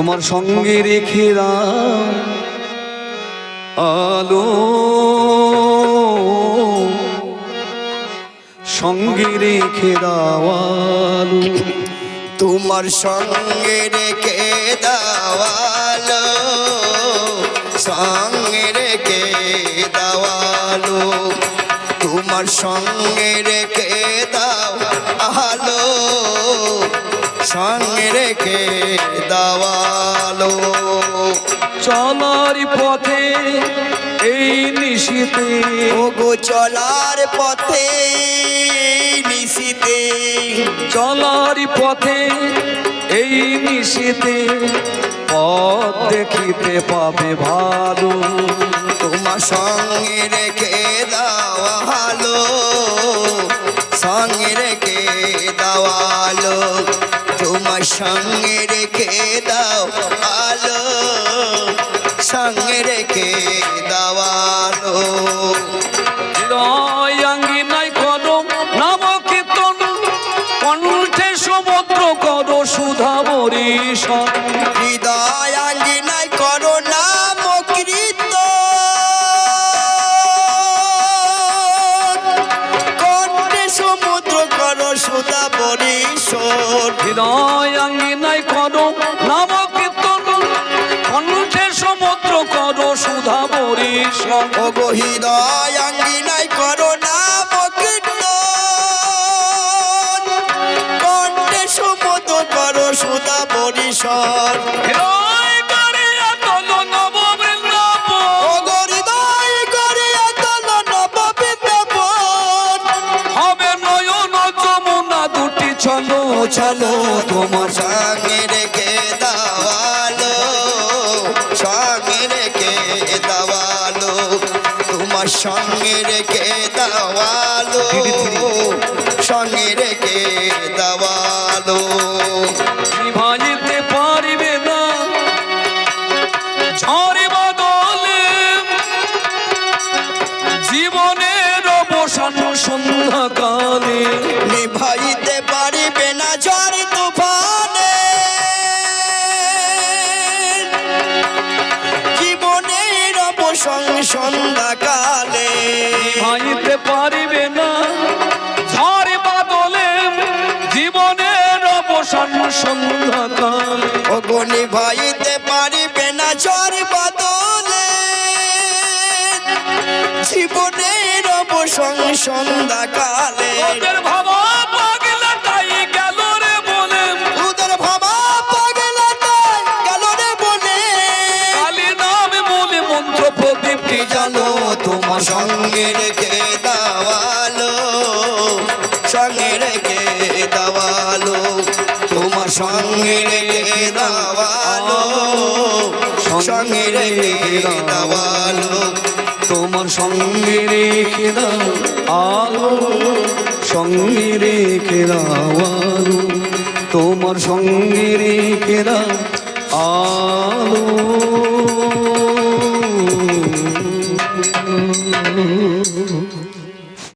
তোমার সঙ্গে রেখে দাও আলো, সঙ্গে রেখে দাও আলো, তোমার সঙ্গে রেখে দাও আলো, সঙ্গে রেখে দাও আলো, তোমার সঙ্গে রেখে দাও আলো, সঙ্গে রেখে দাও আলো। চলার পথে এই নিশীতে, ওগো চলার পথে নিশীতে, চলার পথে এই নিশীতে পথ দেখিতে পাবে ভালো, তোমার সঙ্গে রেখে দাও আলো, সঙ্গে রেখে দাও আলো, তোমার সঙ্গে রেখে দাও আলো, সঙ্গে রেখে দাও আলো। আঙ্গিনায় করো নাম কীর্তন, কণ্ঠে সমুদ্র করো সুধা বরিশন, হৃদয় আঙ্গিনায় করো নাম কীর্তন, কণ্ঠে সমুদ্র করো সুধা বরিশন, হৃদয় আঙ্গিনায় করো নাম কীর্তন, কণ্ঠে সমুদ্র করো সুধা বরিশন, ওগো হৃদয় আঙ্গিনায় করো নাম কীর্তন, কণ্ঠে সমুদ্র করো সুধা বরিশন, হৃদয় করিয়া তোলো নববৃন্দাবন, ওগো হৃদয় করিয়া তোলো নববৃন্দাবন, হবে নয়ন যমুনা দুটি চলো চলো তোমার সঙ্গে রেখে দাও আলো, সঙ্গে রেখে দাও আলো, তোমার সঙ্গে রেখে দাও আলো, সঙ্গে রেখে দাও আলো। নিভাইতে পারিবে না ঝড়ে বাদলে, জীবনের অবসান সন্ধ্যাকালে, নিভাইতে পারিবে না ঝড় তুফানে, জীবনের অবসান সন্ধ্যাকালে, নিভাইতে পারিবে না ঝড়ে বাদলে, জীবনের অবসান সন্ধ্যাকালে, ওগো নিভাইতে পারিবে না ঝড় বাদলে, জীবনের অবসান সন্ধ্যাকালে, ওদের ভাবা পাগলাটাই গেল রে বলে, উদর ভাবা পাগলাটাই গেল রে বলে, কালী নামে বলে মন্ত্র প্রদীপটি জানো তোমার সঙ্গে রেখে দাও আলো, সঙ্গে রেখে দাও আলো, তোমার সঙ্গে রেখে দাও আলো, সঙ্গে রেখে দাও আলো, তোমার সঙ্গে রেখে দাও আলো, সঙ্গে রেখে দাও আলো, তোমার সঙ্গে রেখে দাও